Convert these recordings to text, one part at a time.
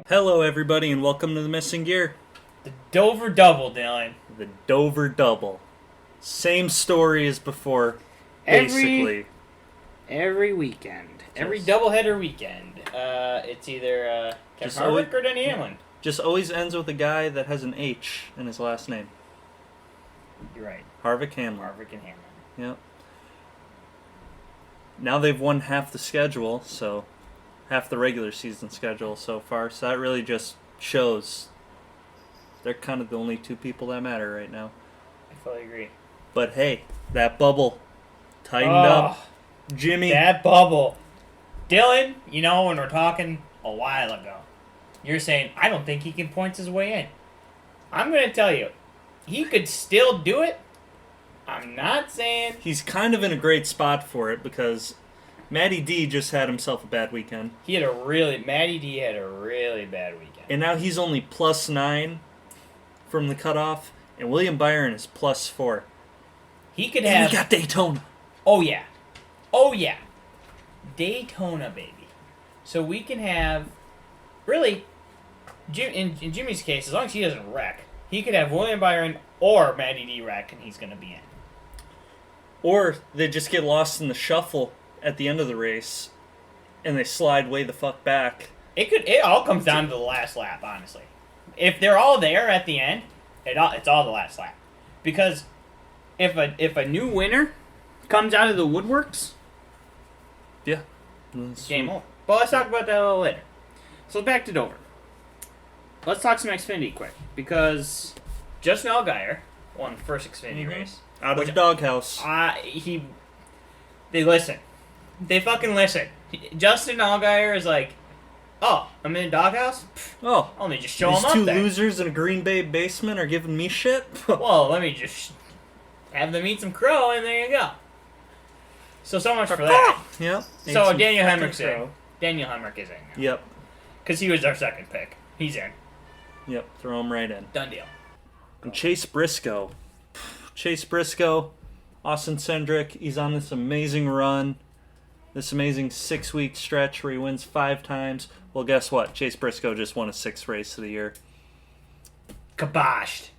Hello, everybody, and welcome to the Missing Gear. The Dover Double, Dylan. The Dover Double. Same story as before, Every- basically. Every weekend. Every Yes. doubleheader weekend. It's either Kevin Just Harvick always- or Denny Hamlin. Just always ends with a guy that has an H in his last name. You're right. Harvick Hamlin. Harvick and Hamlin. Yep. Now they've won half the schedule, so half the regular season schedule so far. So that really just shows they're kind of the only two people that matter right now. I fully agree. But hey, that bubble tightened up. Jimmy. That bubble. Dylan, you know, when we're talking a while ago, you're saying, I don't think he can point his way in. I'm going to tell you, he could still do it. I'm not saying... He's kind of in a great spot for it because Matty D just had himself a bad weekend. Matty D had a really bad weekend. And now he's only +9 from the cutoff, and William Byron is +4. He could And have... we got Daytona. Oh, yeah. Oh, yeah. Daytona, baby. So we can have... Really, in Jimmy's case, as long as he doesn't wreck, he could have William Byron or Matty D wreck, and he's going to be in. Or they just get lost in the shuffle at the end of the race, and they slide way the fuck back. It all comes down to the last lap, honestly. If they're all there at the end, it's all the last lap. Because if a new winner comes out of the woodworks, Yeah. game over. But let's talk about that a little later. So back to Dover. Let's talk some Xfinity quick. Because Justin Allgaier won the first Xfinity race. Out of the doghouse. They listen. They fucking listen. Justin Allgaier is like, oh, I'm in the doghouse? Pfft, Oh, let me just show these him up two there. losers in a Green Bay basement are giving me shit? Well, let me just have them eat some crow, and there you go. So much for that. Yep. So Daniel Hemrick's in. Daniel Hemrick is in now. Yep. Because he was our second pick. He's in. Yep. Throw him right in. Done deal. And Chase Briscoe. Chase Briscoe, Austin Cindric, he's on this amazing run, this amazing 6-week stretch where he wins 5 times. Well, guess what? Chase Briscoe just won a 6th race of the year. Kaboshed.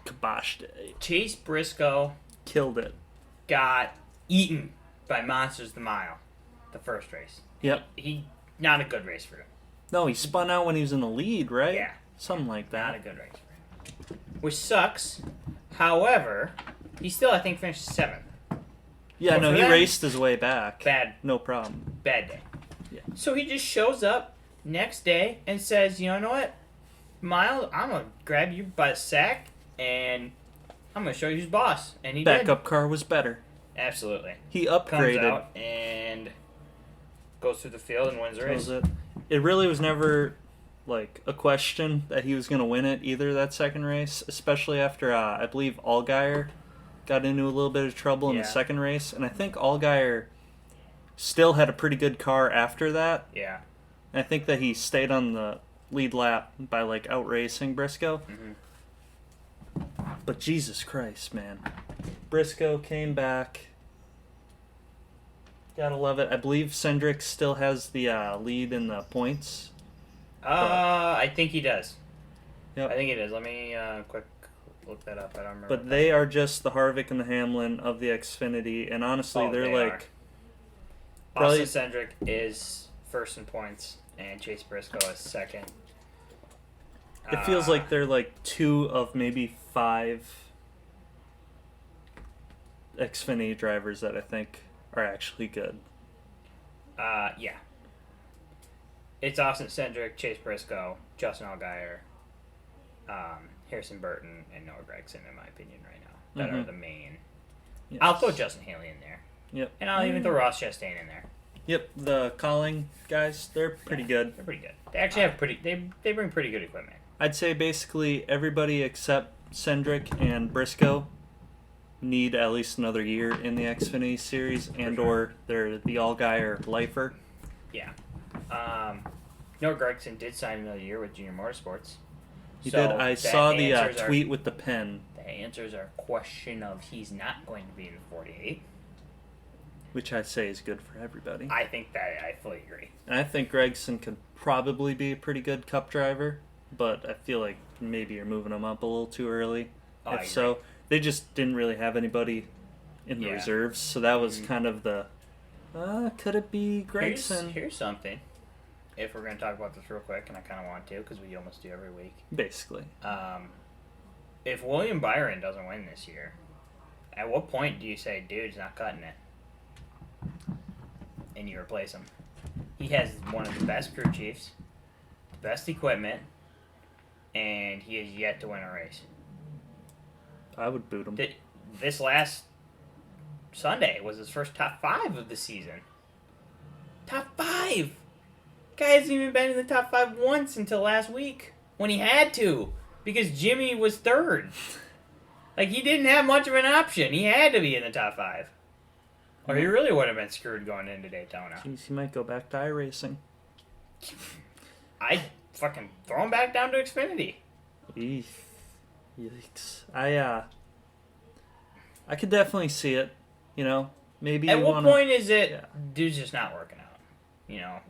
Kaboshed it. Chase Briscoe Killed it. got eaten by Monsters the Mile the first race. Yep. He not a good race for him. No, he spun out when he was in the lead, right? Yeah. Something like Not a that. good race for him. Which sucks. However, he still, I think, finished 7th. Yeah, But no, for he them, raced his way back. Bad No problem. day. Yeah. So he just shows up next day and says, you know what, Miles, I'm going to grab you by the sack and I'm going to show you who's boss. And he Backup car was better. did. Absolutely. He Comes upgraded. out and goes through the field and wins the race. It really was never like a question that he was going to win it either, that second race, especially after I believe Allgaier got into a little bit of trouble in the second race, and I think Allgaier still had a pretty good car after that. Yeah. And I think that he stayed on the lead lap by like outracing Briscoe. Mm-hmm. But Jesus Christ, man. Briscoe came back. Gotta love it. I believe Cindric still has the lead in the points. I think he does. Yep. I think he does. Let me quick look that up. I don't remember. But they are just the Harvick and the Hamlin of the Xfinity, and honestly, they're they like... are. Probably- Austin Cindric is first in points, and Chase Briscoe is second. It feels like they're like 2 of maybe 5 Xfinity drivers that I think are actually good. Yeah. It's Austin Cindric, Chase Briscoe, Justin Allgaier, Harrison Burton, and Noah Gragson, in my opinion, right now. That are the main. Yes. I'll throw Justin Haley in there. Yep. And I'll even throw Ross Chastain in there. Yep, the calling guys, they're pretty good. They're pretty good. They actually have they bring pretty good equipment. I'd say basically everybody except Cindric and Briscoe need at least another year in the Xfinity series, and or they're the Allgaier lifer. Yeah. Noah Gragson did sign another year with Junior Motorsports. He So did. I that saw the answers our- tweet with the pen. The answers are question of he's not going to be in the 48. which I'd say is good for everybody. I think that I fully agree. And I think Gregson could probably be a pretty good Cup driver, but I feel like maybe you're moving him up a little too early. If so, they just didn't really have anybody in the reserves, so that was kind of the, could it be Gregson? Here's something. If we're going to talk about this real quick, and I kind of want to, because we almost do every week. Basically. If William Byron doesn't win this year, at what point do you say, dude's not cutting it? And you replace him. He has one of the best crew chiefs, the best equipment, and he has yet to win a race. I would boot him. This last Sunday was his first top 5 of the season. Top 5! Guy hasn't even been in the top 5 once until last week, when he had to, because Jimmy was 3rd. Like, he didn't have much of an option. He had to be in the top 5. Or he really would have been screwed going into Daytona. Jeez, he might go back to iRacing. I'd fucking throw him back down to Xfinity. Yikes. I could definitely see it. You know, maybe at what point is it, dude's just not working out? You know,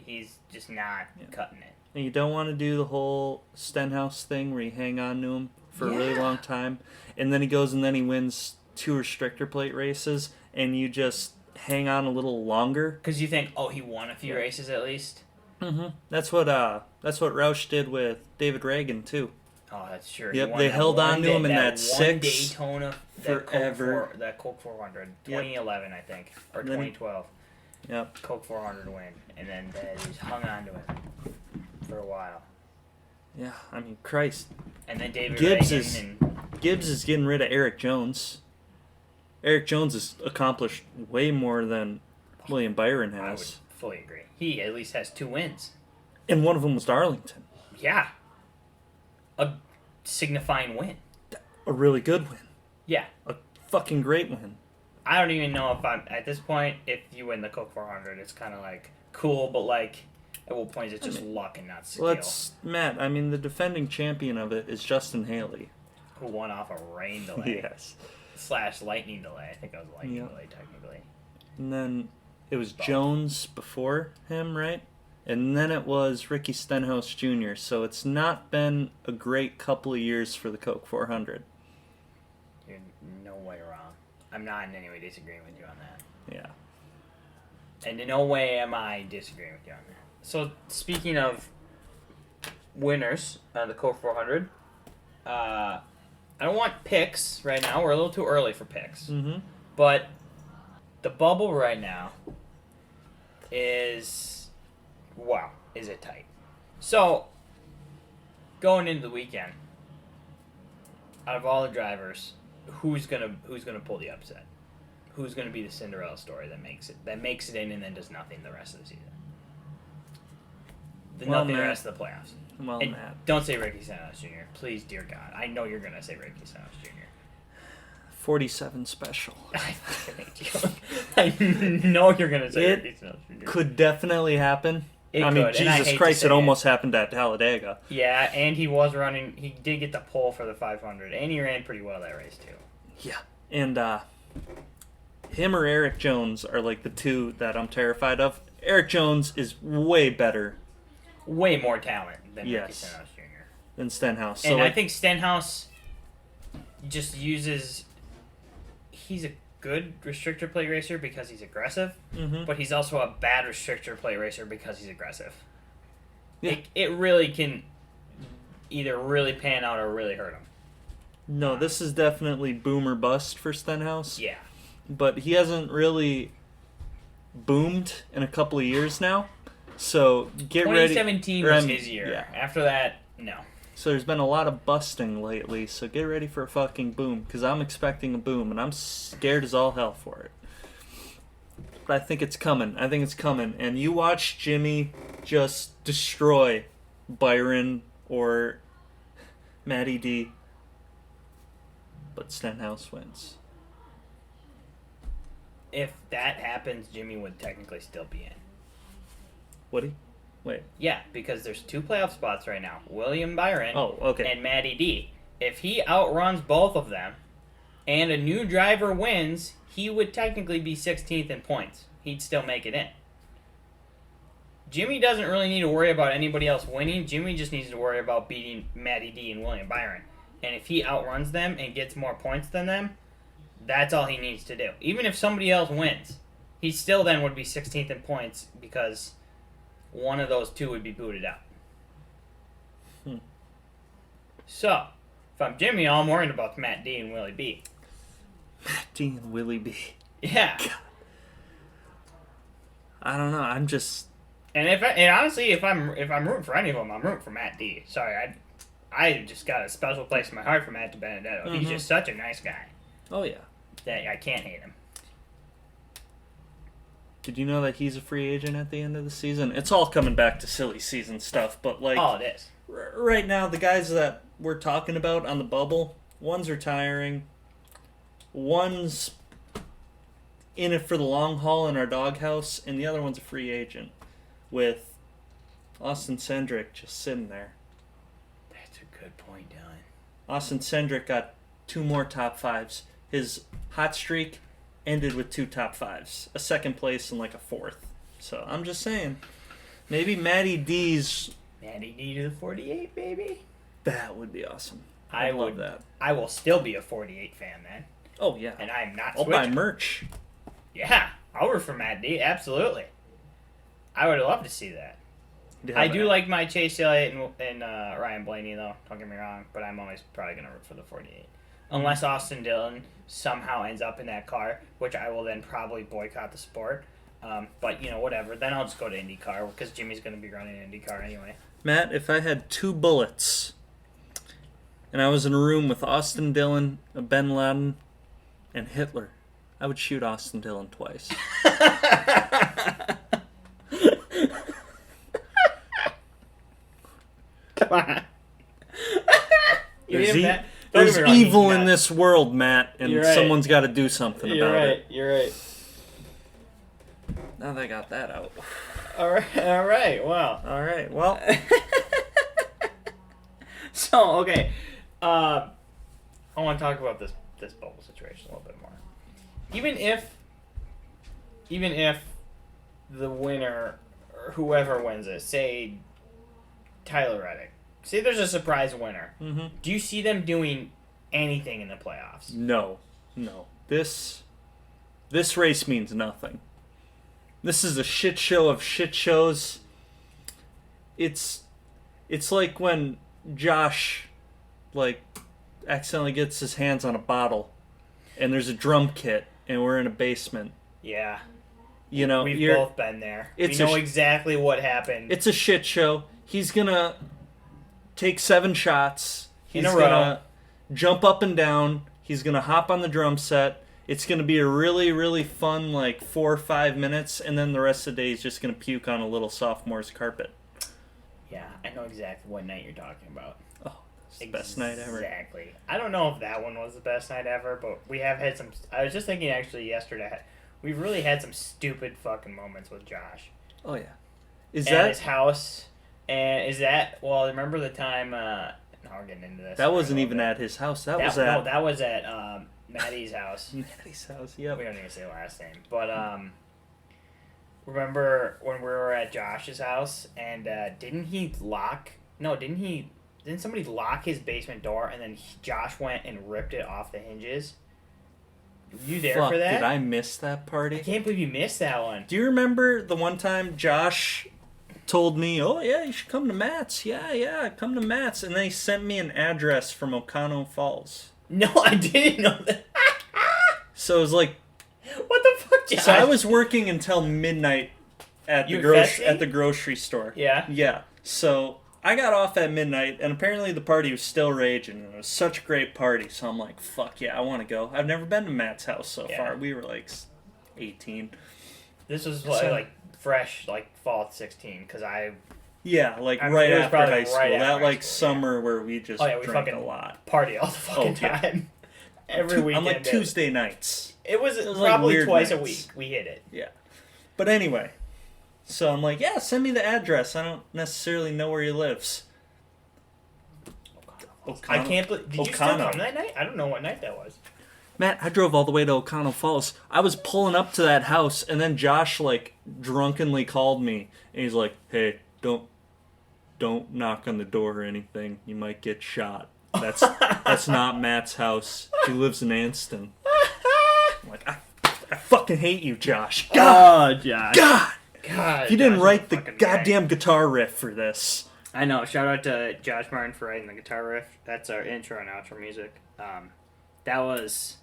he's just not cutting it. And you don't want to do the whole Stenhouse thing where you hang on to him for a really long time, and then he goes and then he wins 2 restrictor plate races, and you just hang on a little longer. Because you think, he won a few races at least? Mm-hmm. That's what Roush did with David Reagan, too. Oh, that's true. Yep, they held on to him in that 6 Daytona forever. That Coke 400, 2011, I think, or 2012. Yep. Coke 400 win, and then he's hung on to it for a while. Yeah, I mean, Christ. And then David Gibbs is getting rid of Eric Jones. Eric Jones has accomplished way more than William Byron has. I would fully agree. He at least has 2 wins. And one of them was Darlington. Yeah. A signifying win. A really good win. Yeah. A fucking great win. I don't even know if I'm, at this point, if you win the Coke 400, it's kind of like, cool, but like, at what point is it just luck and not skill? Matt, I mean, the defending champion of it is Justin Haley. Who won off a rain delay. Yes. / lightning delay. I think it was a lightning delay, technically. And then it was Jones before him, right? And then it was Ricky Stenhouse Jr., so it's not been a great couple of years for the Coke 400. You're no way wrong. I'm not in any way disagreeing with you on that. Yeah. And in no way am I disagreeing with you on that. So, speaking of winners on the Coke 400, I don't want picks right now. We're a little too early for picks. Mm-hmm. But the bubble right now is... Wow, is it tight. So, going into the weekend, out of all the drivers, who's gonna pull the upset? Who's gonna be the Cinderella story that makes it in and then does nothing the rest of the season? The rest of the playoffs. Well, and Matt. Don't say Ricky Stenhouse Jr. Please, dear God. I know you're gonna say Ricky Stenhouse Jr. 47 special. I know you're gonna say Ricky Stenhouse Jr. Could definitely happen. I mean, Jesus Christ, it almost happened at Talladega. Yeah, and he was running. He did get the pole for the 500, and he ran pretty well that race too. Yeah, and him or Eric Jones are like the two that I'm terrified of. Eric Jones is way better, way more talent than Ricky Stenhouse Jr. Than Stenhouse. And I think Stenhouse just uses. He's a good restrictor plate racer because he's aggressive, but he's also a bad restrictor plate racer because he's aggressive. Yeah. It really can either really pan out or really hurt him. No, this is definitely boom or bust for Stenhouse. Yeah. But he hasn't really boomed in a couple of years now, so get ready. 2017 was his year. Yeah. After that, no. So there's been a lot of busting lately, so get ready for a fucking boom, because I'm expecting a boom, and I'm scared as all hell for it. But I think it's coming. And you watch Jimmy just destroy Byron or Matty D. But Stenhouse wins. If that happens, Jimmy would technically still be in. Would he? Wait. Yeah, because there's 2 playoff spots right now. William Byron and Matty D. If he outruns both of them, and a new driver wins, he would technically be 16th in points. He'd still make it in. Jimmy doesn't really need to worry about anybody else winning. Jimmy just needs to worry about beating Matty D and William Byron. And if he outruns them and gets more points than them, that's all he needs to do. Even if somebody else wins, he still then would be 16th in points because one of those two would be booted out. So, if I'm Jimmy, all I'm worried about is Matt D and Willie B. Matt D and Willie B. Yeah. God. I don't know. I'm just... And honestly, if I'm rooting for any of them, I'm rooting for Matt D. Sorry, I just got a special place in my heart for Matt DiBenedetto. He's just such a nice guy. Oh, yeah. That I can't hate him. Did you know that he's a free agent at the end of the season? It's all coming back to silly season stuff, but like... Oh, it is. Right now, the guys that we're talking about on the bubble, one's retiring, one's in it for the long haul in our doghouse, and the other one's a free agent with Austin Cindric just sitting there. That's a good point, Dylan. Austin Cindric got 2 more top 5s. His hot streak ended with 2 top 5s, a second place and like a 4th. So I'm just saying, maybe Matty D's... Matty D to the 48, baby. That would be awesome. I love that. I will still be a 48 fan then. Oh, yeah. And I'm not I'll switching. buy merch. Yeah, I'll root for Matt D. Absolutely. I would love to see that. I do like my Chase Elliott and Ryan Blaney, though. Don't get me wrong. But I'm always probably going to root for the 48. Unless Austin Dillon somehow ends up in that car, which I will then probably boycott the sport. But, whatever. Then I'll just go to IndyCar because Jimmy's going to be running IndyCar anyway. Matt, if I had 2 bullets and I was in a room with Austin Dillon, Bin Laden, and Hitler, I would shoot Austin Dillon twice. Come on. There's evil in this world, Matt, and someone's got to do something about it. You're right. Now they got that out. All right. Well. So, okay. I want to talk about this bubble situation a little bit more. Even if the winner, or whoever wins it, say Tyler Reddick, say there's a surprise winner, do you see them doing anything in the playoffs? No. This race means nothing. This is a shit show of shit shows. It's like when Josh accidentally gets his hands on a bottle and there's a drum kit and we're in a basement. Yeah. We've both been there. We know exactly what happened. It's a shit show. He's gonna take 7 shots. He's in a row. Gonna jump up and down. He's gonna hop on the drum set. It's going to be a really, really fun, 4 or 5 minutes, and then the rest of the day he's just going to puke on a little sophomore's carpet. Yeah, I know exactly what night you're talking about. Oh, it's the best night ever. Exactly. I don't know if that one was the best night ever, but we have had some... I was just thinking, actually, yesterday, we've really had some stupid fucking moments with Josh. Oh, yeah. At his house, and is that... Well, remember the time... now we're getting into this. That wasn't even at his house. That was at... No, that was at... Maddie's house. Maddie's house, yep. We don't need to say the last name. But, remember when we were at Josh's house, and didn't somebody lock his basement door, and then Josh went and ripped it off the hinges? Were you there for that? Did I miss that party? I can't believe you missed that one. Do you remember the one time Josh told me, oh, yeah, you should come to Matt's. Yeah, come to Matt's. And then he sent me an address from Oconto Falls. No, I didn't know that. So it was like... What the fuck, Josh? So I was working until midnight at the grocery store. Yeah? Yeah. So I got off at midnight, and apparently the party was still raging. And it was such a great party. So I'm like, fuck yeah, I want to go. I've never been to Matt's house so far. We were 18. This was fresh, fall of 16, because right after high school. Summer where we just drank a lot. Party all the fucking time. Every weekend. On Tuesday nights. It was probably twice a week we hit it. Yeah. But anyway. So I'm like, yeah, send me the address. I don't necessarily know where he lives. I can't believe... Did you still come that night? I don't know what night that was. Matt, I drove all the way to O'Connell Falls. I was pulling up to that house, and then Josh, like, drunkenly called me. And he's like, hey, don't knock on the door or anything. You might get shot. That's not Matt's house. He lives in Anston. I'm like, I fucking hate you, Josh. God! Oh, Josh. God! You didn't write the goddamn guitar riff for this. I know. Shout out to Josh Martin for writing the guitar riff. That's our intro and outro music. That was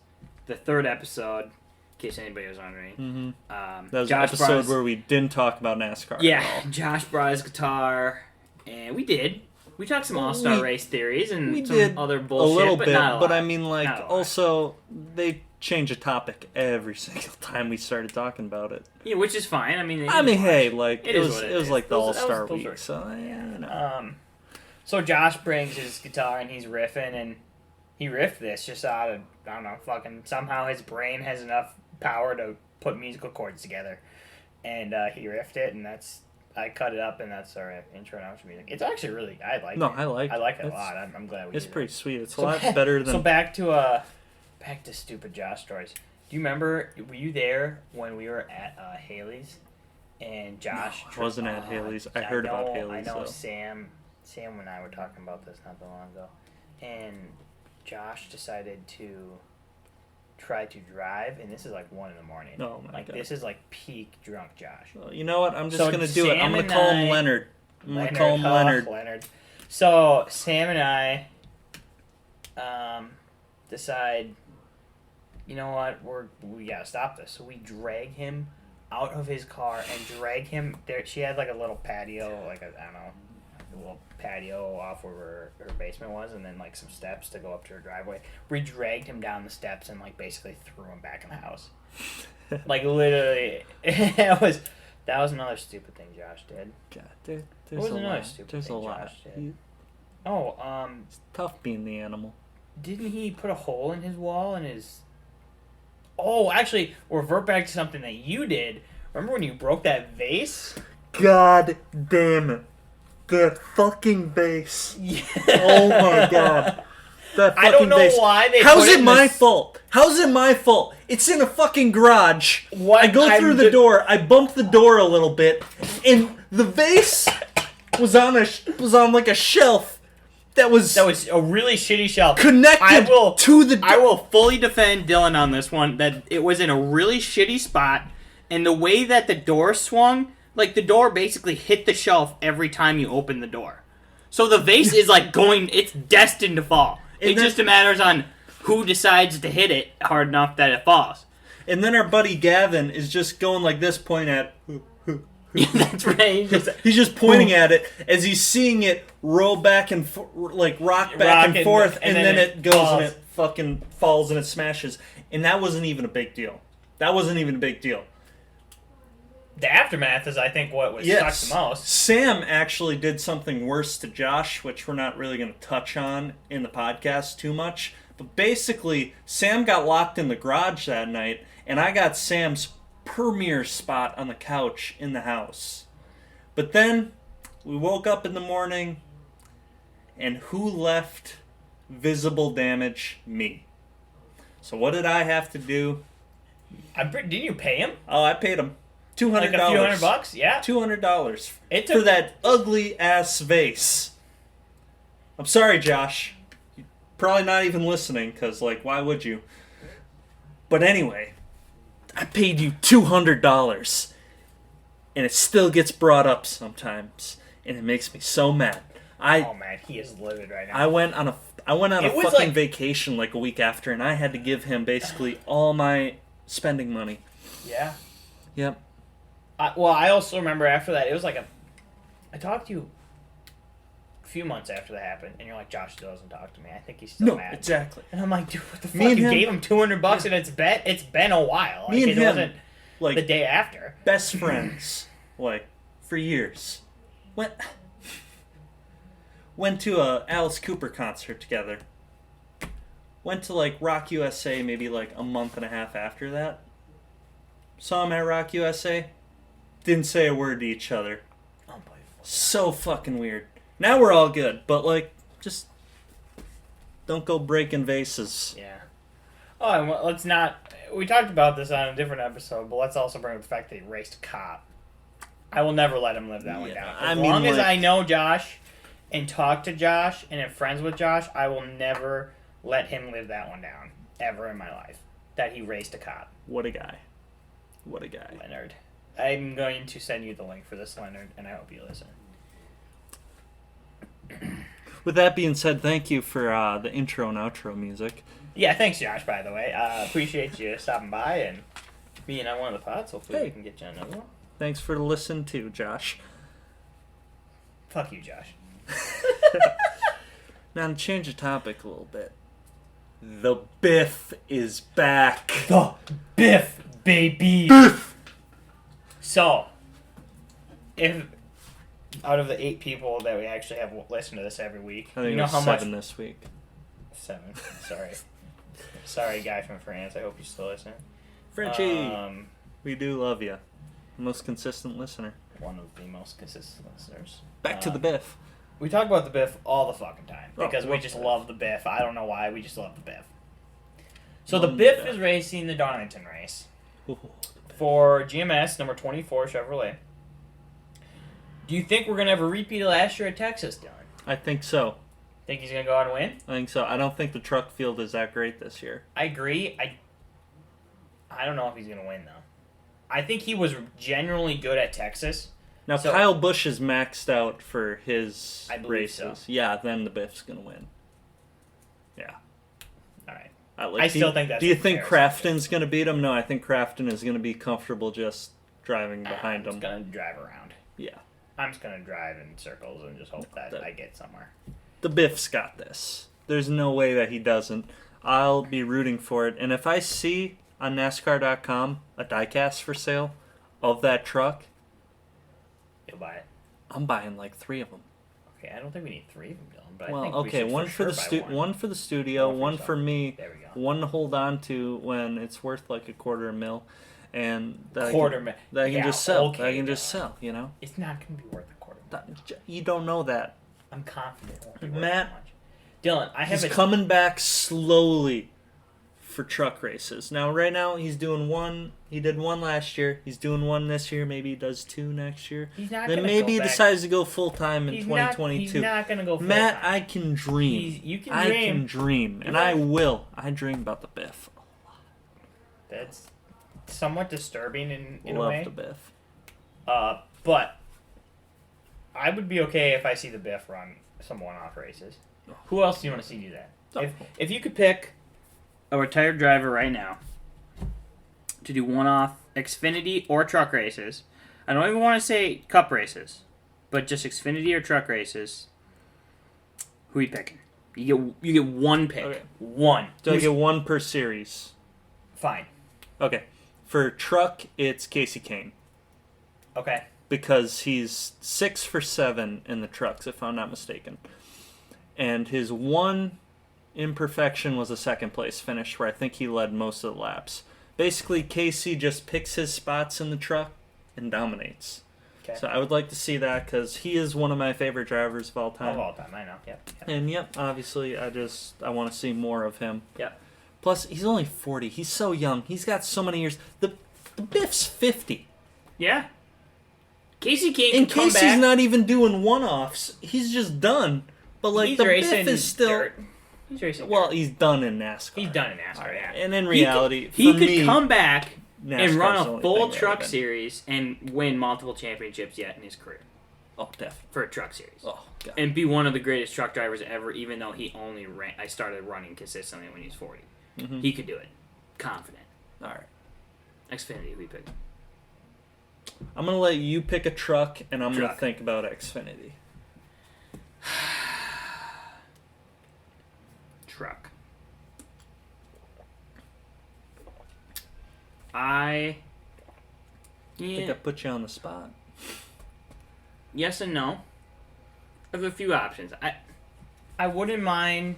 the third episode, in case anybody was wondering. Mm-hmm. That was Josh an episode where we didn't talk about NASCAR at all. Josh brought his guitar, and we did. We talked some all-star race theories and some other bullshit, a little but bit. Not a lot. But I mean, like, also, they change a topic every single time we started talking about it. Yeah, which is fine. I mean, hey, like, it was like the all-star week, so, yeah. You know. So Josh brings his guitar, and he's riffing, and he riffed this just out of, I don't know, fucking somehow his brain has enough power to put musical chords together. And he riffed it, and I cut it up, and that's our intro and outro music. It's actually really, I like it. I like it a lot. I'm glad we did It's pretty it. sweet. It's a lot better than... So back to stupid Josh stories. Do you remember, were you there when we were at Haley's? And Josh... No, I wasn't at Haley's. I heard about Haley's, I know so. Sam and I were talking about this not that long ago. And Josh decided to try to drive, and this is like 1 a.m. Oh my God. This is like peak drunk Josh. Well, you know what? I'm just gonna do it. I'm gonna call him Leonard. Leonard. So Sam and I decide, you know what? We gotta stop this. So we drag him out of his car and drag him there. She had like a little patio, like a little patio off where her basement was, and then like some steps to go up to her driveway. We dragged him down the steps and like basically threw him back in the house. Like literally, that was another stupid thing Josh did. God, there's a lot. It's tough being the animal. Didn't he put a hole in his wall in his... Oh, actually, revert back to something that you did. Remember when you broke that vase? God damn it. That fucking vase. Yeah. Oh my God. That fucking I don't know vase. why they How's it my fault? How's it my fault? It's in a fucking garage. I go through the door, I bump the door a little bit, and the vase was on like a shelf that was a really shitty shelf. Connected to the door. I will fully defend Dylan on this one, that it was in a really shitty spot, and the way that the door swung, like the door basically hit the shelf every time you open the door. So the vase is like it's destined to fall. It just matters on who decides to hit it hard enough that it falls. And then our buddy Gavin is just going like this, pointing at... Yeah, that's right. He's just pointing at it as he's seeing it roll back and rock back and forth, and then it goes falls. And it fucking falls and it smashes. And that wasn't even a big deal. The aftermath is, I think, what sucks the most. Sam actually did something worse to Josh, which we're not really going to touch on in the podcast too much. But basically, Sam got locked in the garage that night, and I got Sam's premier spot on the couch in the house. But then we woke up in the morning, and who left visible damage? Me. So what did I have to do? Didn't you pay him? Oh, I paid him $200. Like a few $100? Yeah. $200 for that ugly ass vase. I'm sorry, Josh. You're probably not even listening, because why would you? But anyway, I paid you $200, and it still gets brought up sometimes, and it makes me so mad. Oh man, he is livid right now. I went on a fucking vacation like a week after, and I had to give him basically all my spending money. Yeah. Yep. I also remember after that, it was like I talked to you a few months after that happened, and you're like, Josh still doesn't talk to me. I think he's still mad. Exactly. And I'm like, dude, what the fuck? You gave him $200, and it's been a while. Me and it him, wasn't the day after. Best friends, for years. Went to a Alice Cooper concert together. Went to Rock USA maybe a month and a half after that. Saw him at Rock USA. Didn't say a word to each other. Unbelievable. So fucking weird. Now we're all good, but just don't go breaking vases. Yeah. Oh, and let's not. We talked about this on a different episode, but let's also bring up the fact that he raced a cop. I will never let him live that one down. As long as I know Josh and talk to Josh and am friends with Josh, I will never let him live that one down ever in my life. That he raced a cop. What a guy. What a guy. Leonard. I'm going to send you the link for this, Leonard, and I hope you listen. With that being said, thank you for the intro and outro music. Yeah, thanks, Josh, by the way. Appreciate you stopping by and being on one of the pods. Hopefully we can get you on another one. Thanks for listening too, Josh. Fuck you, Josh. Now, to change the topic a little bit. The Biff is back. The Biff, baby. Biff! So, if out of the 8 people that we actually have listen to this every week, I think you know how 7 much? this week. 7. Sorry. Sorry, guy from France. I hope you still listen. Frenchie! We do love you. Most consistent listener. One of the most consistent listeners. Back to the Biff. We talk about the Biff all the fucking time because we love just the love the Biff. I don't know why, we just love the Biff. So the Biff is racing the Darlington race for GMS number 24 Chevrolet. Do you think we're going to have a repeat of last year at Texas, Dylan? I think so. Think he's going to go out and win? I think so. I don't think the truck field is that great this year. I agree. I don't know if he's going to win, though. I think he was genuinely good at Texas. Now, Kyle Busch is maxed out for his races. So. Yeah, then the Biff's going to win. Yeah. All right. I still think that's... Do you think Crafton's going to beat him? No, I think Crafton is going to be comfortable just driving behind him. I'm just going to drive around. Yeah. I'm just going to drive in circles and just hope that I get somewhere. The Biff's got this. There's no way that he doesn't. I'll be rooting for it. And if I see on NASCAR.com a diecast for sale of that truck, you'll buy it. I'm buying like 3 of them. Okay, I don't think we need 3 of them, Dylan. But well, I think okay, we should one for one for the studio, one for me, there we go. one to hold on to when it's worth like $250,000, and that $250,000 that I can just sell. Okay, that I can just sell. You know, it's not going to be worth $250,000. You don't know that. I'm confident it won't be worth Matt, that much. Dylan, he's coming back slowly for truck races. Now, right now, he's doing one. He did one last year. He's doing one this year. Maybe he does 2 next year. He's not then maybe he decides to go full time in 2022. He's not going to go full Matt, time. I can dream. You can dream. I can dream, and I will. I dream about the Biff a lot. That's somewhat disturbing in a way. Love the Biff. But I would be okay if I see the Biff run some one-off races. Who else do you want to see do that? If you could pick a retired driver right now to do one-off Xfinity or truck races, I don't even want to say cup races, but just Xfinity or truck races, who are you picking? You get one pick. Okay. One. So I get 1 per series. Fine. Okay. For truck, it's Casey Kane. Okay. Because he's 6 for 7 in the trucks, if I'm not mistaken. And his one imperfection was a second place finish, where I think he led most of the laps. Basically, Casey just picks his spots in the truck and dominates. Okay. So I would like to see that, because he is one of my favorite drivers of all time. Of all time, I know. Yep. And obviously, I want to see more of him. Yep. Plus, he's only 40. He's so young. He's got so many years. The Biff's 50. Yeah. Casey Kane and can come Casey's back. not even doing one-offs. He's just done. But like the Biff is still. Dirt. He's racing. Well, dirt. he's done in NASCAR. He's done in NASCAR. Yeah. And in reality, he could come back NASCAR's and run a full truck series and win multiple championships yet in his career. Oh, definitely for a truck series. Oh, God. And be one of the greatest truck drivers ever. Even though he only ran, I started running consistently when he was 40. Mm-hmm. He could do it. Confident. All right. Xfinity, we pick. I'm going to let you pick a truck, and I'm going to think about Xfinity. Truck. I think I put you on the spot. Yes and no. I have a few options. I wouldn't mind.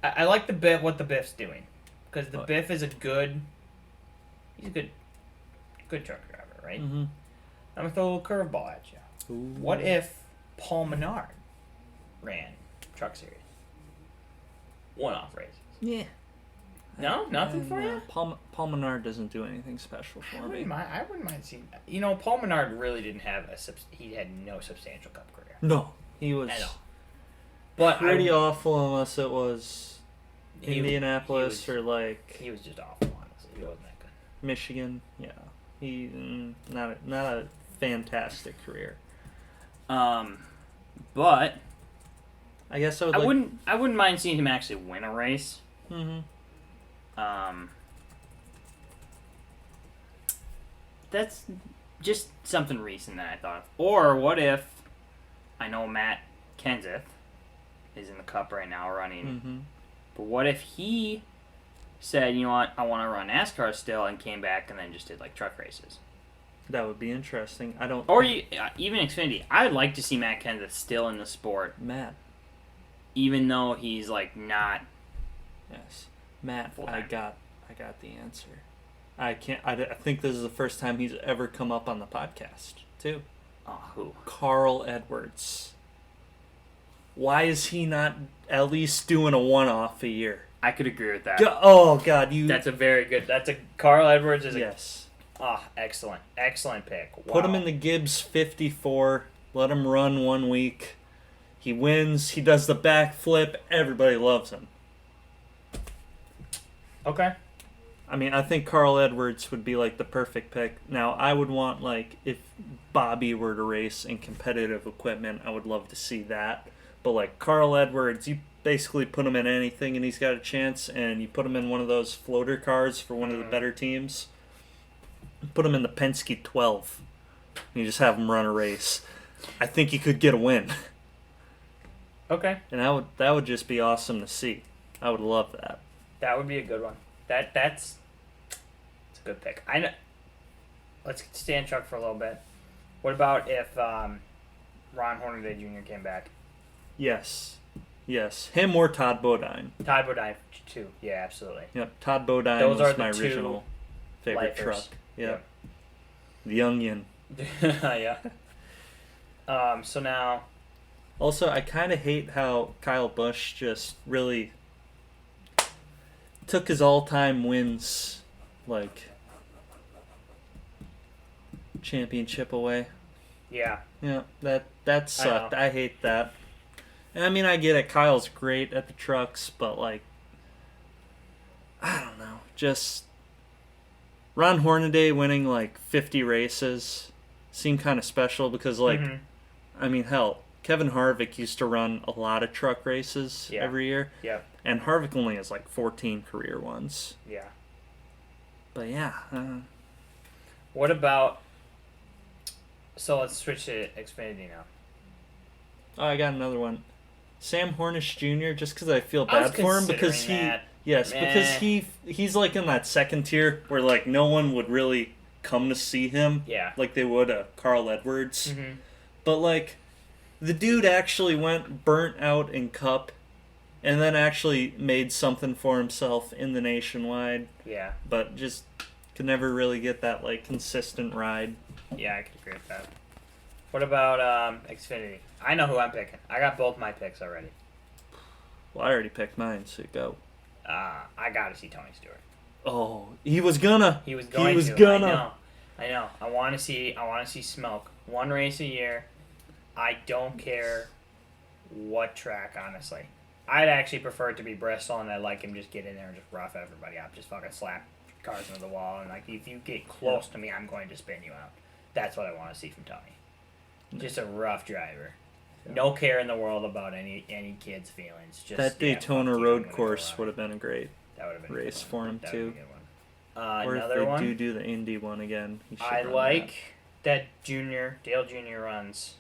I like the Biff, what the Biff's doing, because the Biff is he's a good truck driver, right? Mm-hmm. I'm gonna throw a little curveball at you. Ooh. What if Paul Menard ran truck series, one-off races? Yeah, No, nothing for you. Paul Menard doesn't do anything special for me. I wouldn't mind seeing. Paul Menard really didn't have he had no substantial Cup career. No, he was but pretty awful unless it was Indianapolis or like he was just awful. Honestly, he wasn't that good. Michigan, yeah, he not a fantastic career. But I guess I wouldn't mind seeing him actually win a race. Mm-hmm. That's just something recent that I thought of. Or what if, I know Matt Kenseth is in the Cup right now running, but what if he said, you know what, I want to run NASCAR still, and came back and then just did like truck races? That would be interesting. Even Xfinity. I'd like to see Matt Kenseth still in the sport. Matt. Even though he's like not. Yes. Matt, I got the answer. I think this is the first time he's ever come up on the podcast, too. Oh, who? Carl Edwards. Why is he not at least doing a one-off a year? I could agree with that. Oh, God, That's a very good... Carl Edwards is Yes. Excellent. Excellent pick. Wow. Put him in the Gibbs 54. Let him run 1 week. He wins. He does the backflip. Everybody loves him. Okay. I mean, I think Carl Edwards would be, like, the perfect pick. Now, I would want, like, if Bobby were to race in competitive equipment, I would love to see that. But, like, Carl Edwards, you basically put him in anything and he's got a chance, and you put him in one of those floater cars for one of the better teams. Put him in the Penske 12. And you just have him run a race. I think he could get a win. Okay. And that would just be awesome to see. I would love that. That would be a good one. That's a good pick. I know. Let's stay in truck for a little bit. What about if Ron Hornaday Jr. came back? Yes. Him or Todd Bodine. Todd Bodine too. Yeah, absolutely. Yep. Todd Bodine was my original favorite truck. Yep. The Onion. Yeah. So now. Also, I kind of hate how Kyle Busch just really took his all-time wins, like, championship away. Yeah. Yeah, that sucked. I hate that. And I mean, I get it. Kyle's great at the trucks, but, like, I don't know. Just Ron Hornaday winning, like, 50 races seemed kind of special because, like, I mean, hell, Kevin Harvick used to run a lot of truck races every year. Yeah. And Harvick only has, like, 14 career ones. Yeah. But, yeah. What about... So let's switch to Xfinity now. Oh, I got another one. Sam Hornish Jr., just because I feel bad for him. Because he's, like, in that second tier where, like, no one would really come to see him. Yeah. Like they would Carl Edwards. Mm-hmm. But, like, the dude actually went burnt out in Cup and then actually made something for himself in the Nationwide. Yeah. But just could never really get that, like, consistent ride. Yeah, I could agree with that. What about Xfinity? I know who I'm picking. I got both my picks already. Well, I already picked mine, so go. I gotta see Tony Stewart. Oh, he was gonna. He was going to. Gonna. I know. I want to see smoke. One race a year. I don't care what track, honestly. I'd actually prefer it to be Bristol, and I'd like him just get in there and just rough everybody up. Just fucking slap cars into the wall, and, like, if you get close to me, I'm going to spin you out. That's what I want to see from Tony. Just a rough driver. No care in the world about any kid's feelings. Just that Daytona road course would have been a great race for him, too. Or another if they do the Indy one again. I like that Dale Jr. runs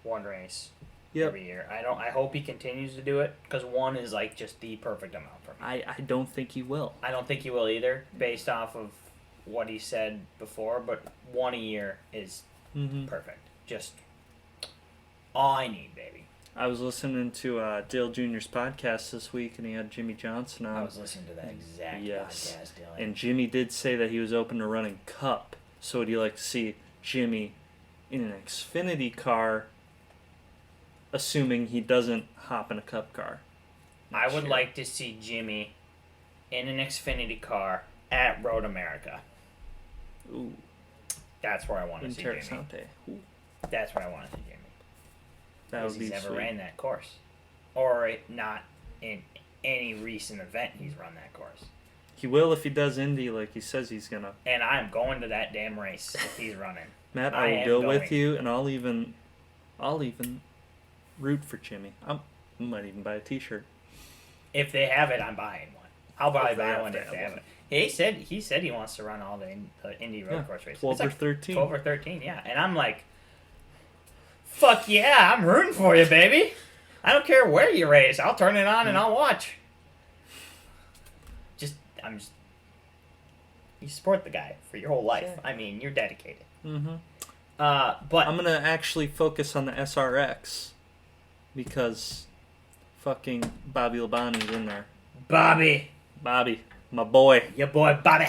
one race every year. I hope he continues to do it, because one is, like, just the perfect amount for me. I don't think he will. I don't think he will either, based off of what he said before, but one a year is perfect. Just all I need, baby. I was listening to Dale Jr.'s podcast this week, and he had Jimmy Johnson on. I was listening to that exact podcast, Dylan. And Jimmy did say that he was open to running Cup. So would you like to see Jimmy in an Xfinity car, assuming he doesn't hop in a Cup car? I would like to see Jimmy in an Xfinity car at Road America. Ooh. That's where I want to see Jimmy. Ooh. That's where I want to see Jimmy. That would be he's never sweet. ran that course. Or not in any recent event he's run that course. He will if he does Indy like he says he's gonna. And I'm going to that damn race if he's running. Matt, I will go with you, and I'll even root for Jimmy. I might even buy a T-shirt. If they have it, I'm buying one. I'll probably buy one if they have it. He said he wants to run all the Indy road course races. 12 or 13. 12 or 13, yeah. And I'm like, fuck yeah, I'm rooting for you, baby. I don't care where you race. I'll turn it on and I'll watch. You support the guy for your whole life. Yeah. I mean, you're dedicated. Mm-hmm. But I'm gonna actually focus on the SRX because fucking Bobby Labonte's in there. Bobby, my boy. your boy Bobby.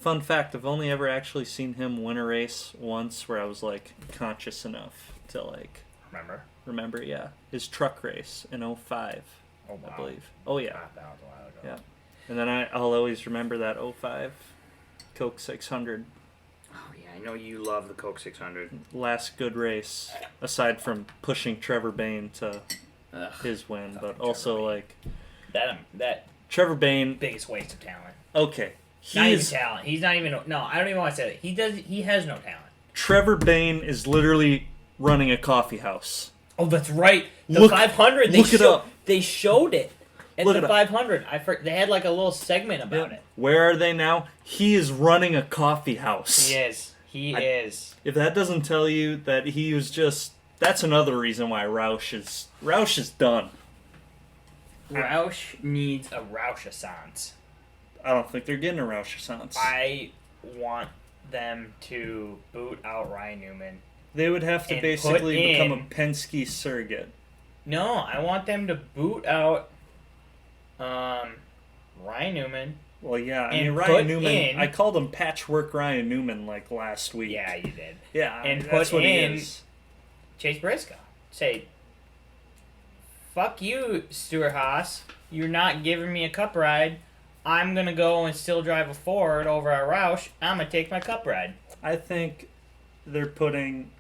Fun fact: I've only ever actually seen him win a race once, where I was like conscious enough to like remember. Yeah, his truck race in 05, I believe. Oh yeah. That was a while ago. Yeah. And then I'll always remember that 05 Coke 600. Oh yeah, I know you love the Coke 600. Last good race, aside from pushing Trevor Bayne to his win, but also like that Trevor Bayne, biggest waste of talent. Okay, Not even talent. He's not even. No, I don't even want to say that. He has no talent. Trevor Bayne is literally running a coffee house. Oh, that's right. The 500. Look it up. They showed it at Look the 500. They had like a little segment about it. Where are they now? He is running a coffee house. He is. If that doesn't tell you that he was just, that's another reason why Roush is done. Roush needs a Roush-assance. I don't think they're getting a Roush-assance. I want them to boot out Ryan Newman. They would have to basically become a Penske surrogate. No, I want them to boot out Ryan Newman. Well, yeah, I mean, Ryan Newman, I called him Patchwork Ryan Newman, like, last week. Yeah, you did. Yeah, and that's put what he in is. Chase Briscoe. Say, fuck you, Stuart Haas. You're not giving me a cup ride. I'm going to go and still drive a Ford over at Roush. I'm going to take my cup ride. I think they're putting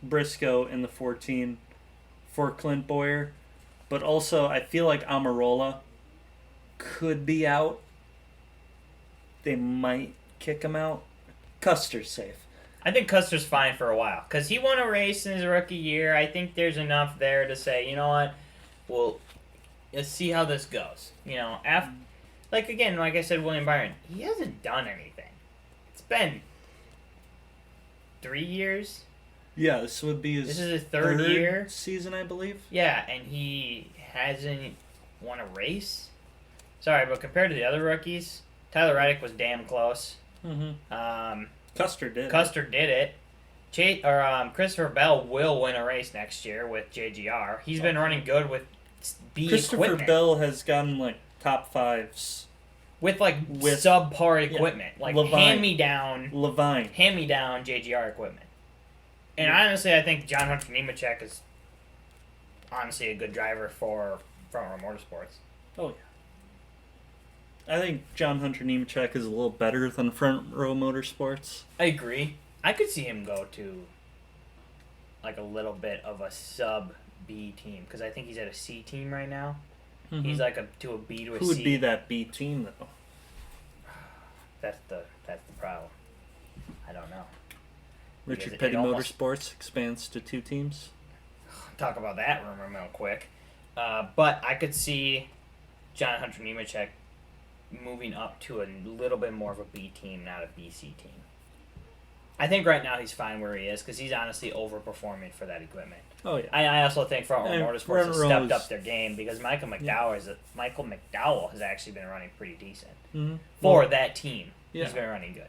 Briscoe in the 14 for Clint Boyer, but also I feel like Amarola could be out. They might kick him out. Custer's safe. I think Custer's fine for a while because he won a race in his rookie year. I think there's enough there to say, you know what, well, let's see how this goes. You know, like I said, William Byron, he hasn't done anything. It's been 3 years. Yeah, this would be his. This is his third year season, I believe. Yeah, and he hasn't won a race. Sorry, but compared to the other rookies, Tyler Reddick was damn close. Mm-hmm. Custer did. Custer did it. Christopher Bell will win a race next year with JGR. He's been running good with B Christopher equipment. Bell has gotten like top fives with subpar equipment, like hand me down JGR equipment. And honestly, I think John Hunter Nemechek is honestly a good driver for Front Row Motorsports. Oh yeah. I think John Hunter Nemechek is a little better than Front Row Motorsports. I agree. I could see him go to like a little bit of a sub B team because I think he's at a C team right now. Mm-hmm. He's like to a B to a C. Who would be that B team though? That's the problem. I don't know. Richard Petty Motorsports expands to 2 teams. Talk about that rumor real quick. But I could see John Hunter Nemechek moving up to a little bit more of a B team, not a BC team. I think right now he's fine where he is because he's honestly overperforming for that equipment. Oh yeah. I also think Front Row Motorsports has stepped up their game because Michael McDowell has actually been running pretty decent for that team. Yeah. He's been running good.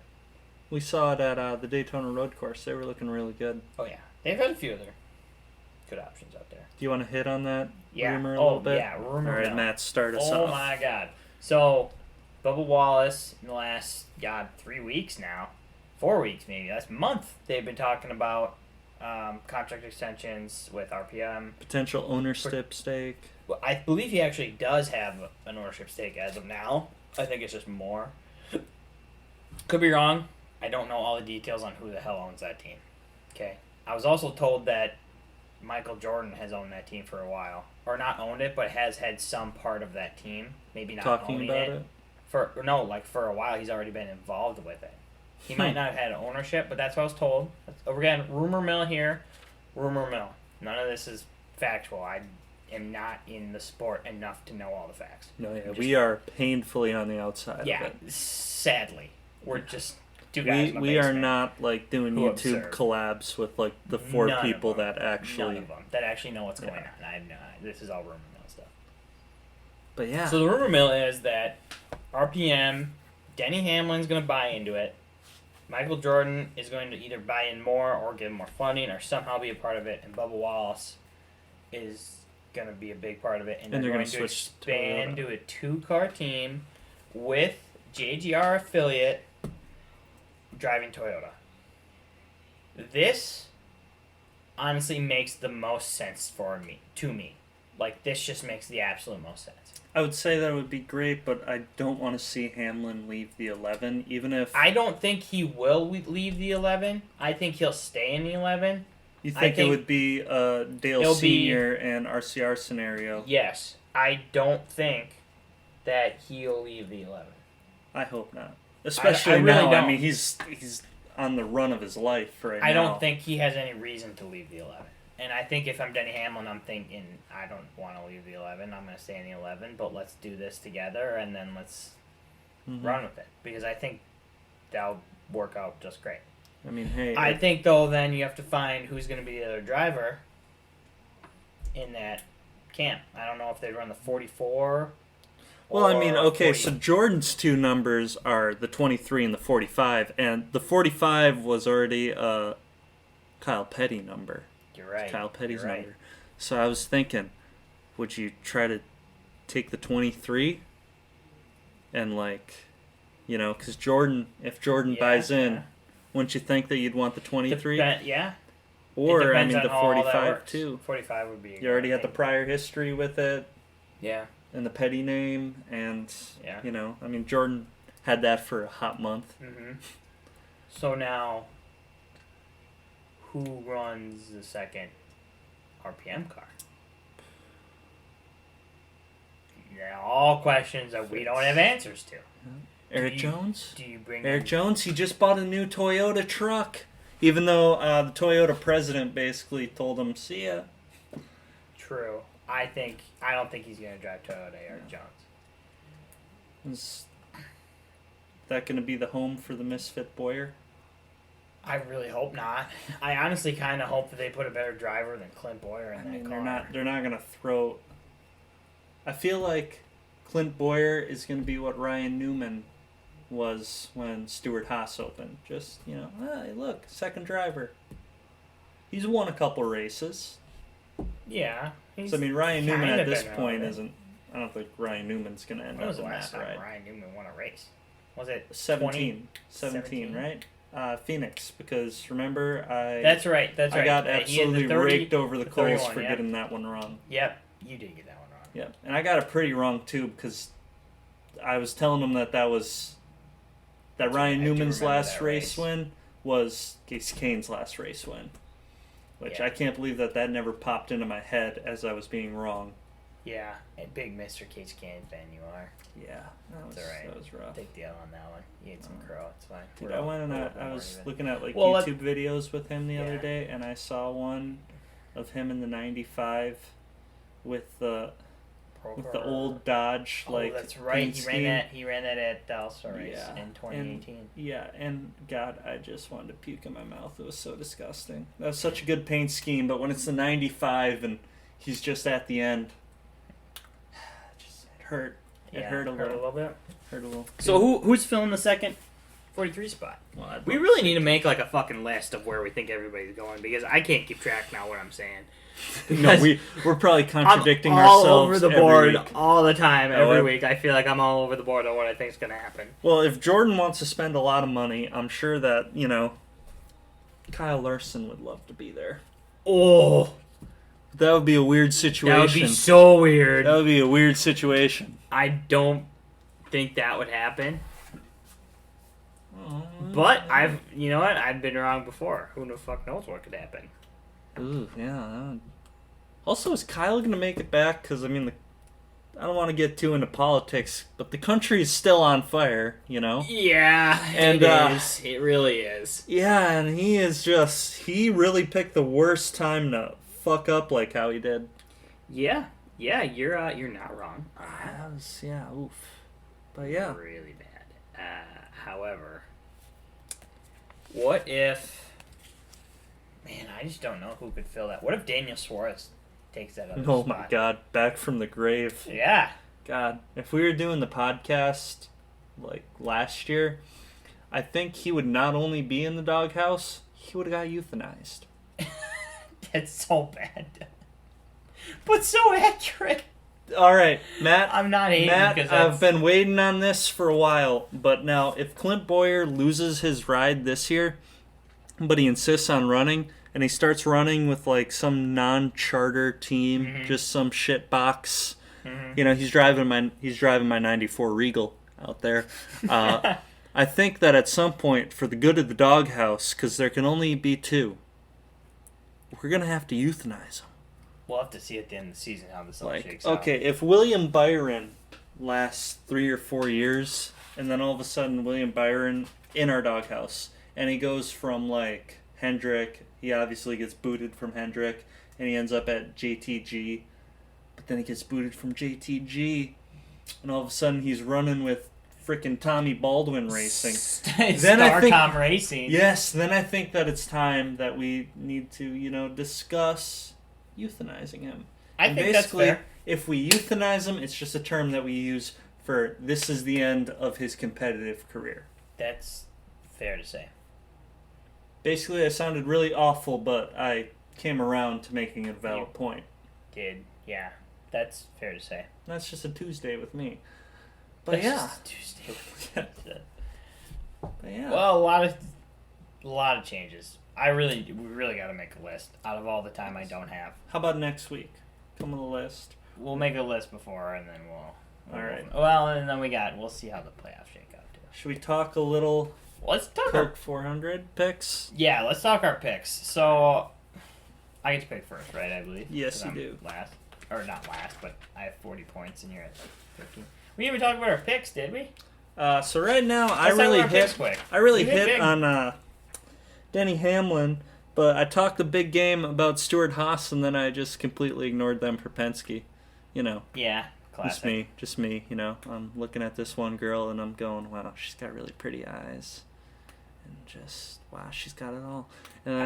We saw it at the Daytona Road Course. They were looking really good. Oh yeah, they've had a few other good options out there. Do you want to hit on that rumor a little bit? Yeah, rumor. All right, Matt, start us off. Oh my God! So, Bubba Wallace in the last 3 weeks now, 4 weeks maybe, last month they've been talking about contract extensions with RPM. Potential ownership stake. Well, I believe he actually does have an ownership stake as of now. I think it's just more. Could be wrong. I don't know all the details on who the hell owns that team. Okay. I was also told that Michael Jordan has owned that team for a while. Or not owned it, but has had some part of that team. Maybe not Talking owning about it. For a while he's already been involved with it. He might not have had ownership, but that's what I was told. Again, rumor mill here. Rumor mill. None of this is factual. I am not in the sport enough to know all the facts. No, yeah, we are painfully on the outside of it. Sadly. We're just two guys in the we basement are not like doing YouTube observe. collabs with like the four None people of them. that actually None of them that actually know what's going on. I have no. This is all rumor mill stuff. But yeah. So the rumor mill is that RPM, Denny Hamlin's going to buy into it. Michael Jordan is going to either buy in more or give more funding or somehow be a part of it, and Bubba Wallace is going to be a big part of it, and they're going to expand to a 2-car team with JGR affiliate driving Toyota. This honestly makes the most sense to me. Like, this just makes the absolute most sense. I would say that would be great, but I don't want to see Hamlin leave the 11, even if... I don't think he will leave the 11. I think he'll stay in the 11. You think it would be a Dale Sr. and RCR scenario? Yes. I don't think that he'll leave the 11. I hope not. Especially now. I mean, he's on the run of his life right now. I don't think he has any reason to leave the 11. And I think if I'm Denny Hamlin, I'm thinking, I don't want to leave the 11. I'm going to stay in the 11, but let's do this together, and then let's run with it. Because I think that'll work out just great. I mean, hey... I think, though, then you have to find who's going to be the other driver in that camp. I don't know if they run the 44... Well, I mean, okay, so Jordan's two numbers are the 23 and the 45, and the 45 was already a Kyle Petty number. You're right. Kyle Petty's number. So I was thinking, would you try to take the 23 and, like, you know, because if Jordan buys in, wouldn't you think that you'd want the 23? Yeah. Or, I mean, the 45 too. 45 would be. You already had the prior history with it. Yeah. And the Petty name, and, you know, I mean, Jordan had that for a hot month. Mm-hmm. So now, who runs the second RPM car? They're all questions that we don't have answers to. Eric Jones? Do you bring Eric Jones? He just bought a new Toyota truck. Even though the Toyota president basically told him, see ya. True. I don't think he's going to drive Toyota, Eric Jones. Is that going to be the home for the misfit Boyer? I really hope not. I honestly kind of hope that they put a better driver than Clint Boyer in that car. They're not going to throw... I feel like Clint Boyer is going to be what Ryan Newman was when Stewart Haas opened. Just, you know, hey, look, second driver. He's won a couple races. Yeah. So, I mean, Ryan Newman at this point isn't... I don't think Ryan Newman's going to end up in that, right? When was the last time Ryan Newman won a race? Was it 17, right? Phoenix, because remember, That's right. I got absolutely raked over the coals for getting that one wrong. Yep, you did get that one wrong. Yep, and I got it pretty wrong, too, because I was telling him that Ryan Newman's last race win was Casey Kane's last race win. Which I can't believe that never popped into my head as I was being wrong. Yeah, a big Mr. Casey Kane fan you are. Yeah, that was rough. Take the L on that one. You ate some crow, it's fine. Dude, I was looking at YouTube videos with him the other day, and I saw one of him in the 95 with the old Dodge that's right. He ran that at Dallas race in 2018. And God, I just wanted to puke in my mouth. It was so disgusting. That was such a good paint scheme, but when it's the 95 and he's just at the end, it hurt. It hurt a little bit. Hurt a little. So who's filling the second 43 spot? Well, we really need to make like a fucking list of where we think everybody's going, because I can't keep track now what I'm saying. No, we're probably contradicting I'm all ourselves over the board week. all the time, every week. I feel like I'm all over the board on what I think is going to happen. Well, if Jordan wants to spend a lot of money, I'm sure that, you know, Kyle Larson would love to be there. Oh. That would be a weird situation. That would be so weird. That would be a weird situation. I don't think that would happen. But you know what? I've been wrong before. Who the fuck knows what could happen? Ooh, yeah. Also, is Kyle gonna make it back? Because I mean, I don't want to get too into politics, but the country is still on fire. You know. Yeah, and it is. It really is. Yeah, and he really picked the worst time to fuck up like how he did. Yeah, you're not wrong. Oof. But yeah, really bad. However, what if? Man, I just don't know who could fill that. What if Daniel Suarez takes that other spot? Oh my God, back from the grave. Yeah. God, if we were doing the podcast like last year, I think he would not only be in the doghouse, he would have got euthanized. That's so bad. But so accurate. All right, Matt. I'm not hating because I've been waiting on this for a while, but now if Clint Boyer loses his ride this year, but he insists on running, and he starts running with like some non-charter team, just some shit box. You know, he's driving my '94 Regal out there. I think that at some point, for the good of the doghouse, because there can only be two, we're gonna have to euthanize him. We'll have to see at the end of the season how this all shakes out. Okay, if William Byron lasts 3 or 4 years, and then all of a sudden William Byron in our doghouse, and he goes from like Hendrick, he obviously gets booted from Hendrick, and he ends up at JTG, but then he gets booted from JTG, and all of a sudden he's running with freaking Tommy Baldwin Racing. Starcom Racing. Yes, then I think that it's time that we need to, discuss euthanizing him. I think that's fair. If we euthanize him, it's just a term that we use for this is the end of his competitive career. That's fair to say. Basically, I sounded really awful, but I came around to making a valid point. Yeah. That's fair to say. That's just a Tuesday with me. But That's yeah. just a Tuesday with me. But yeah. Well, a lot of changes. We really got to make a list out of all the time I don't have. How about next week? Come with a list. We'll make a list before, and then we'll all right. Well, and then we'll see how the playoffs shake out too. Should we talk a little? Let's talk Coke 400 picks. Yeah, let's talk our picks. So I get to pick first, right? I believe. Yes, you do. Last, or not last, but I have 40 points, and you're at 15. We didn't even talk about our picks, did we? So right now, Let's I really hit hit on Denny Hamlin, but I talked a big game about Stuart Haas, and then I just completely ignored them for Penske. Yeah, classic. Just me. I'm looking at this one girl, and I'm going, wow, she's got really pretty eyes, and just wow, she's got it all. And then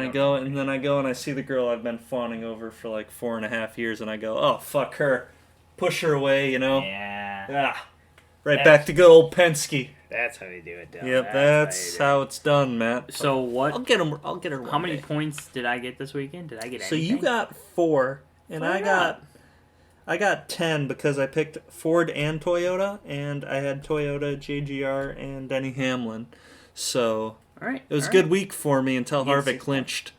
I go and I see the girl I've been fawning over for like 4.5 years, and I go, oh fuck her, push her away, Yeah. Back to good old Penske. That's how you do it, Dylan. Yep, that's how it's done, Matt. So what? I'll get her. How many points did I get this weekend? Did I get anything? So you got 4, and I got 10 because I picked Ford and Toyota, and I had Toyota, JGR, and Denny Hamlin. So all right, it was a good week for me until Harvick clinched.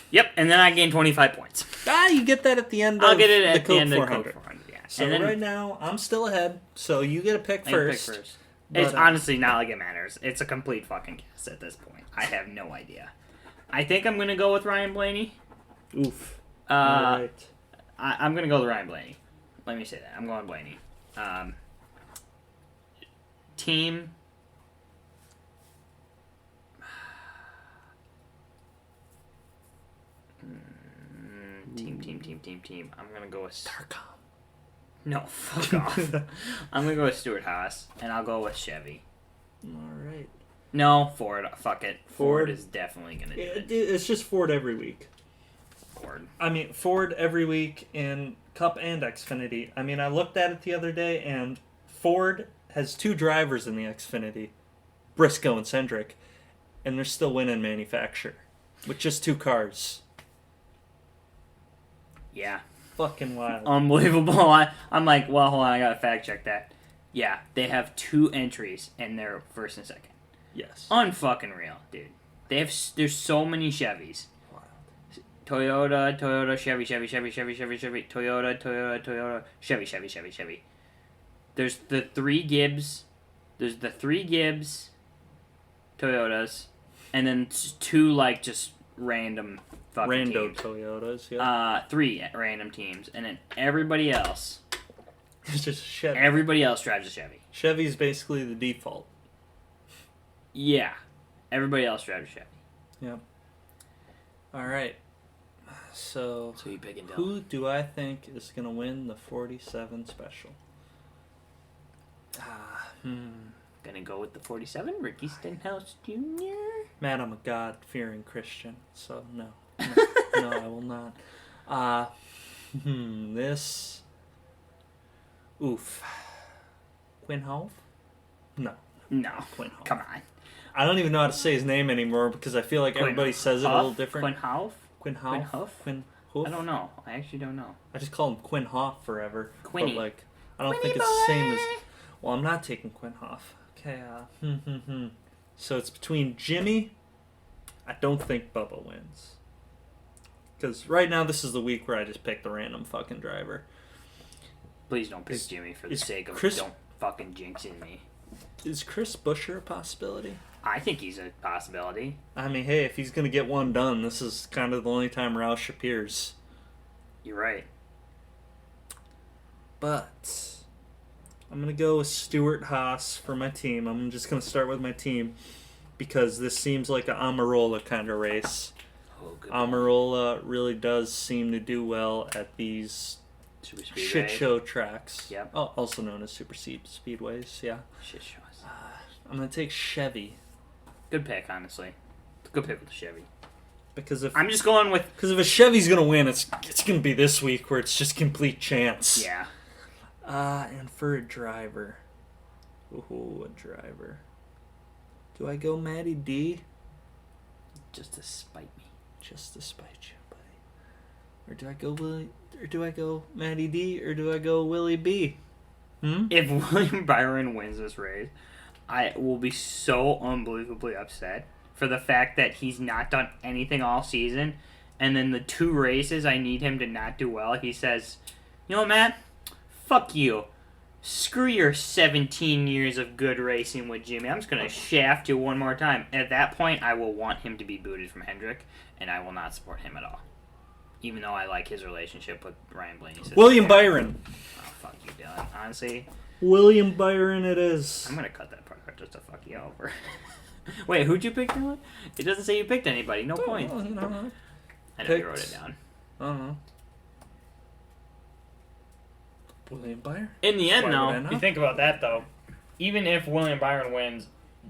Yep, and then I gained 25 points. You get that at the end. I'll get it at the the end of Coke the Coke 400. Yeah. So right now I'm still ahead. So you get a pick first. It's honestly not like it matters. It's a complete fucking guess at this point. I have no idea. I think I'm gonna go with Ryan Blaney. Oof. All right. I'm gonna go with Ryan Blaney. Let me say that. I'm going Blaney. Team. Team. I'm gonna go with Starcom. No, fuck off. I'm gonna go with Stuart Haas, and I'll go with Chevy. All right. No, Ford. Fuck it. Ford is definitely gonna do it. It's just Ford every week. Ford. I mean, Ford every week in Cup and Xfinity. I mean, I looked at it the other day, and Ford has 2 drivers in the Xfinity, Briscoe and Cendric, and they're still winning manufacture with just 2 cars. Yeah. Fucking wild. Unbelievable. I'm like, well, hold on, I gotta fact check that. Yeah, they have 2 entries, and they're first and second. Yes. Unfucking real, dude. There's so many Chevys. Toyota, Chevy, Toyota, Chevy. There's the 3 Gibbs There's the 3 Gibbs Toyotas, and then 2 like just random fucking Rando teams. Toyotas, yeah. 3 random teams, and then everybody else. It's just Chevy. Everybody else drives a Chevy. Chevy's basically the default. Yeah, everybody else drives a Chevy. Yep. All right. So you picking Dylan? who do I think is going to win the 47 special? Gonna go with the 47, Ricky Stenhouse Jr. Man, I'm a God-fearing Christian, so no. No, I will not. This... Oof. Quinn Hoff? No. No. Quinn Hoff. Come on. I don't even know how to say his name anymore because I feel like everybody says it a little different. Quinn Hoff? Quinn Hoff? Quinn Hoff? Quinn Hoff? I don't know. I actually don't know. I just call him Quinn Hoff forever. Quinny. But, like, I don't think Quinny it's the same boy. as... Well, I'm not taking Quinn Hoff. Okay, So it's between Jimmy. I don't think Bubba wins. Because right now this is the week where I just pick the random fucking driver. Please don't pick Jimmy for the sake of don't fucking jinxing me. Is Chris Buescher a possibility? I think he's a possibility. I mean, hey, if he's going to get one done, this is kind of the only time Roush appears. You're right. But I'm going to go with Stuart Haas for my team. I'm just going to start with my team because this seems like an Amarola kind of race. Oh, good. Amarola really does seem to do well at these Super Speedway. shit show tracks. Yep. Oh, also known as super speedways, yeah. Shit shows. I'm going to take Chevy. Good pick, honestly. Good pick with the Chevy. Because if I'm just going with... Because if a Chevy's going to win, it's going to be this week where it's just complete chance. Yeah. And for a driver. Ooh, a driver. Do I go Matty D? Just to spite me. Just to spite you, buddy. Or do I go Willie? Or do I go Matty D? Or do I go Willie B? If William Byron wins this race, I will be so unbelievably upset for the fact that he's not done anything all season, and then the 2 races I need him to not do well, he says, you know what, Matt? Fuck you. Screw your 17 years of good racing with Jimmy. I'm just going to shaft you one more time. At that point, I will want him to be booted from Hendrick, and I will not support him at all. Even though I like his relationship with Ryan Blaney. William Byron. Oh, fuck you, Dylan. Honestly, William Byron it is. I'm going to cut that part out just to fuck you over. Wait, who'd you pick, Dylan? It doesn't say you picked anybody. No point. Well, you know, I know you wrote it down. William Byron? In the end, Why would I though, not? If you think about that, though, even if William Byron wins,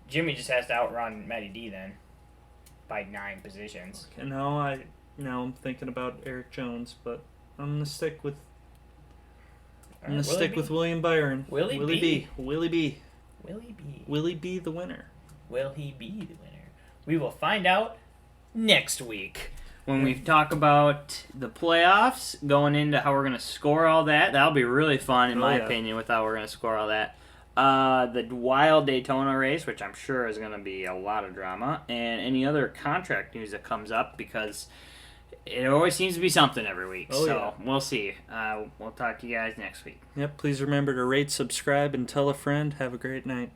Jimmy just has to outrun Matty D then by 9 positions. And now I'm thinking about Eric Jones, but I'm gonna stick with William Byron. Willie B. B. Willie B. Willie B. Willie B. The winner. Will he be the winner? We will find out next week. when we talk about the playoffs, going into how we're going to score all that, that'll be really fun, in my opinion, with how we're going to score all that. The Wild Daytona race, which I'm sure is going to be a lot of drama, and any other contract news that comes up, because it always seems to be something every week. We'll see. We'll talk to you guys next week. Yep, please remember to rate, subscribe, and tell a friend. Have a great night.